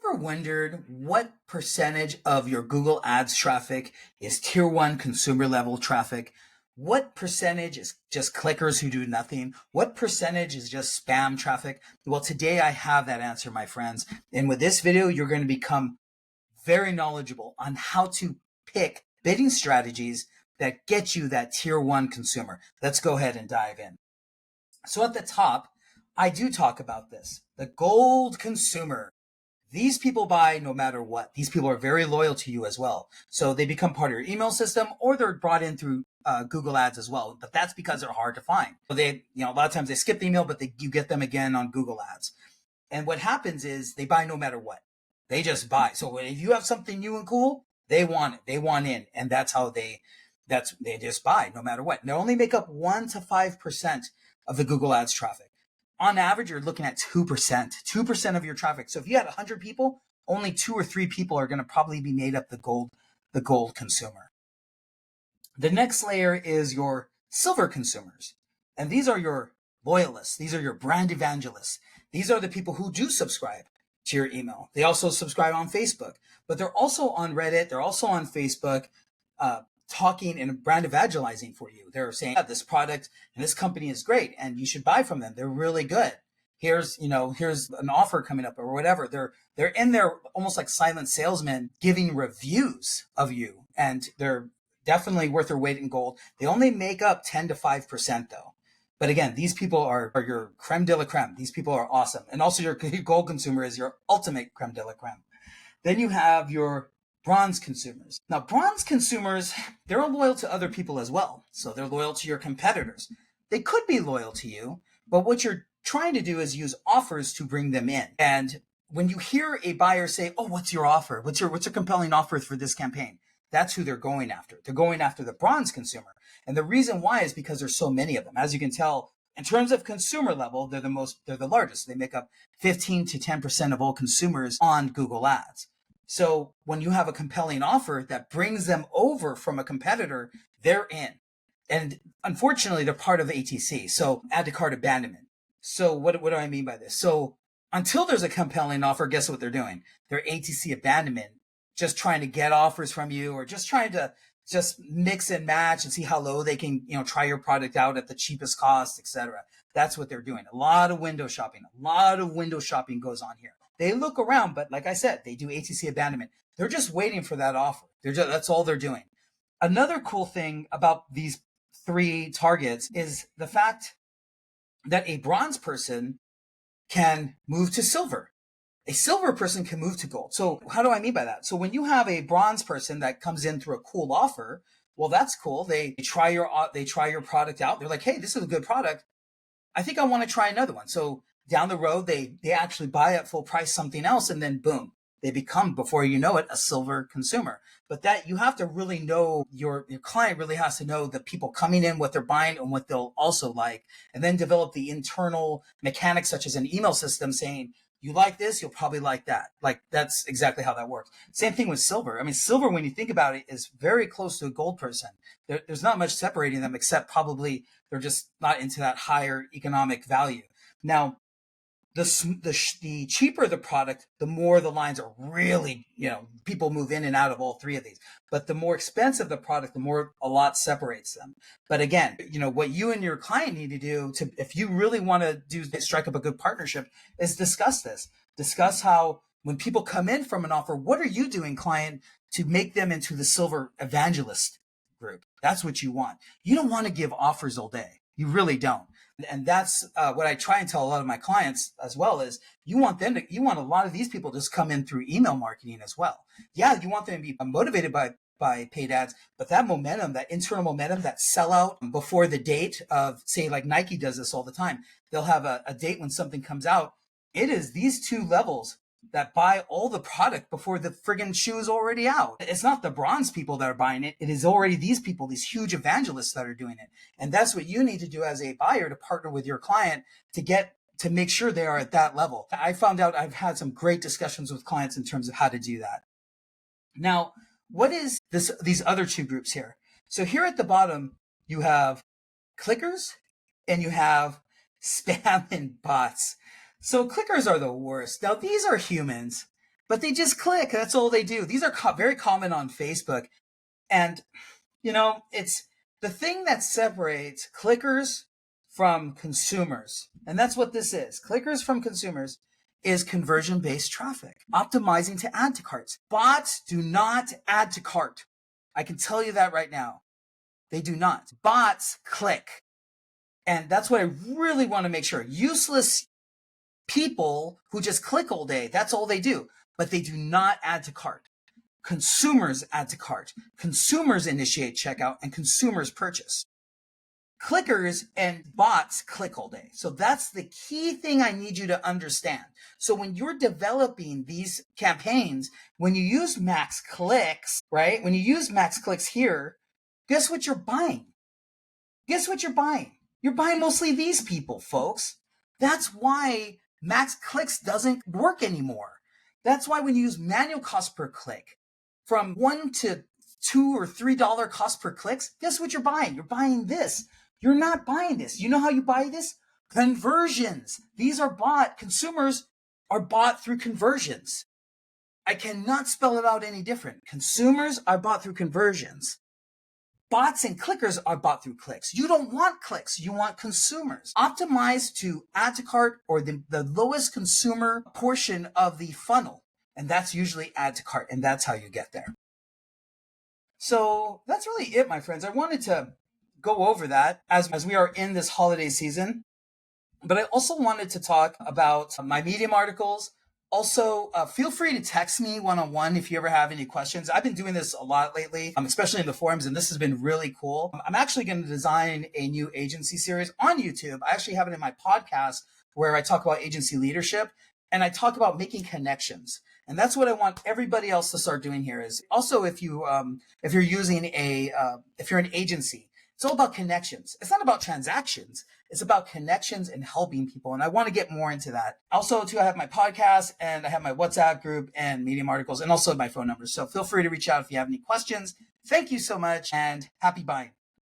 ever wondered what percentage of your Google Ads traffic is tier one consumer level traffic? What percentage is just clickers who do nothing? What percentage is just spam traffic? Well, today I have that answer, my friends. And with this video, you're going to become very knowledgeable on how to pick bidding strategies that get you that tier one consumer. Let's go ahead and dive in. So at the top, I do talk about this, the gold consumer. These people buy no matter what. These people are very loyal to you as well. So they become part of your email system, or they're brought in through Google Ads as well. But that's because they're hard to find. So they, a lot of times they skip the email, but you get them again on Google Ads. And what happens is they buy no matter what. They just buy. So if you have something new and cool, they want it. They want in, and that's how they just buy no matter what. And they only make up 1 to 5% of the Google Ads traffic. On average, you're looking at 2% of your traffic. So if you had 100 people, only 2 or 3 people are going to probably be made up the gold consumer. The next layer is your silver consumers. And these are your loyalists. These are your brand evangelists. These are the people who do subscribe to your email. They also subscribe on Facebook, but they're also on Reddit. They're also on Facebook, talking and brand evangelizing for you. They're saying, yeah, this product and this company is great and you should buy from them. They're really good. Here's an offer coming up or whatever. They're in there almost like silent salesmen giving reviews of you, and they're definitely worth their weight in gold. They only make up 10 to 5% though. But again, these people are your creme de la creme. These people are awesome. And also your gold consumer is your ultimate creme de la creme. Then you have your bronze consumers. Now, bronze consumers, they're loyal to other people as well. So they're loyal to your competitors. They could be loyal to you, but what you're trying to do is use offers to bring them in. And when you hear a buyer say, oh, what's your offer? What's your compelling offer for this campaign? That's who they're going after. They're going after the bronze consumer. And the reason why is because there's so many of them. As you can tell, in terms of consumer level, they're the largest. They make up 15 to 10% of all consumers on Google Ads. So when you have a compelling offer that brings them over from a competitor, they're in. And unfortunately, they're part of ATC, so add to cart abandonment. So what do I mean by this? So until there's a compelling offer, guess what they're doing? They're ATC abandonment, just trying to get offers from you, or just trying to just mix and match and see how low they can, try your product out at the cheapest cost, etc. That's what they're doing. A lot of window shopping goes on here. They look around, but like I said, they do ATC abandonment. They're just waiting for that offer. That's all they're doing. Another cool thing about these 3 targets is the fact that a bronze person can move to silver. A silver person can move to gold. So how do I mean by that? So when you have a bronze person that comes in through a cool offer, well, that's cool. They try your product out. They're like, hey, this is a good product. I think I want to try another one. So down the road, they actually buy at full price something else, and then boom, they become, before you know it, a silver consumer. But that you have to really know, your client really has to know the people coming in, what they're buying and what they'll also like, and then develop the internal mechanics such as an email system saying, you like this, you'll probably like that. Like that's exactly how that works. Same thing with silver. I mean, silver, when you think about it, is very close to a gold person. There's not much separating them, except probably they're just not into that higher economic value. Now, the cheaper the product, the more the lines are really, people move in and out of all 3 of these. But the more expensive the product, the more a lot separates them. But again, what you and your client need to do if you really want to strike up a good partnership, is discuss this. Discuss how when people come in from an offer, what are you doing, client, to make them into the silver evangelist group? That's what you want. You don't want to give offers all day. You really don't. And that's what I try and tell a lot of my clients as well, is you want a lot of these people to just come in through email marketing as well. Yeah, you want them to be motivated by paid ads, but that momentum, that internal momentum, that sellout before the date of, say, like Nike does this all the time. They'll have a date when something comes out. It is these 2 levels that buy all the product before the friggin' shoe is already out. It's not the bronze people that are buying it. It is already these people, these huge evangelists that are doing it. And that's what you need to do as a buyer, to partner with your client to make sure they are at that level. I found out I've had some great discussions with clients in terms of how to do that. Now, what is these other 2 groups here? So here at the bottom, you have clickers and you have spam and bots. So clickers are the worst. Now, these are humans but they just click. That's all they do. These are very common on Facebook. And, it's the thing that separates clickers from consumers. And that's what this is. Clickers from consumers is conversion-based traffic, optimizing to add to carts. Bots do not add to cart. I can tell you that right now. They do not. Bots click. And that's what I really want to make sure. Useless people who just click all day, that's all they do. But they do not add to cart. Consumers add to cart. Consumers initiate checkout and consumers purchase. Clickers and bots click all day. So that's the key thing I need you to understand. So when you're developing these campaigns, when you use max clicks, right? When you use max clicks here, guess what you're buying? Guess what you're buying? You're buying mostly these people, folks. That's why max clicks doesn't work anymore. That's why when you use manual cost per click, from $1 to $2 or $3 cost per clicks, guess what you're buying? You're buying this. You're not buying this. You know how you buy this? Conversions. These are bought. Consumers are bought through conversions. I cannot spell it out any different. Consumers are bought through conversions. Bots and clickers are bought through clicks. You don't want clicks. You want consumers. Optimize to add to cart or the lowest consumer portion of the funnel. And that's usually add to cart. And that's how you get there. So that's really it, my friends. I wanted to go over that as we are in this holiday season. But I also wanted to talk about my Medium articles. Also, feel free to text me one-on-one if you ever have any questions. I've been doing this a lot lately, especially in the forums, and this has been really cool. I'm actually going to design a new agency series on YouTube. I actually have it in my podcast where I talk about agency leadership, and I talk about making connections. And that's what I want everybody else to start doing here is also if you're using if you're an agency, it's all about connections. It's not about transactions. It's about connections and helping people. And I want to get more into that. Also, too, I have my podcast and I have my WhatsApp group and Medium articles and also my phone number. So feel free to reach out if you have any questions. Thank you so much and happy buying.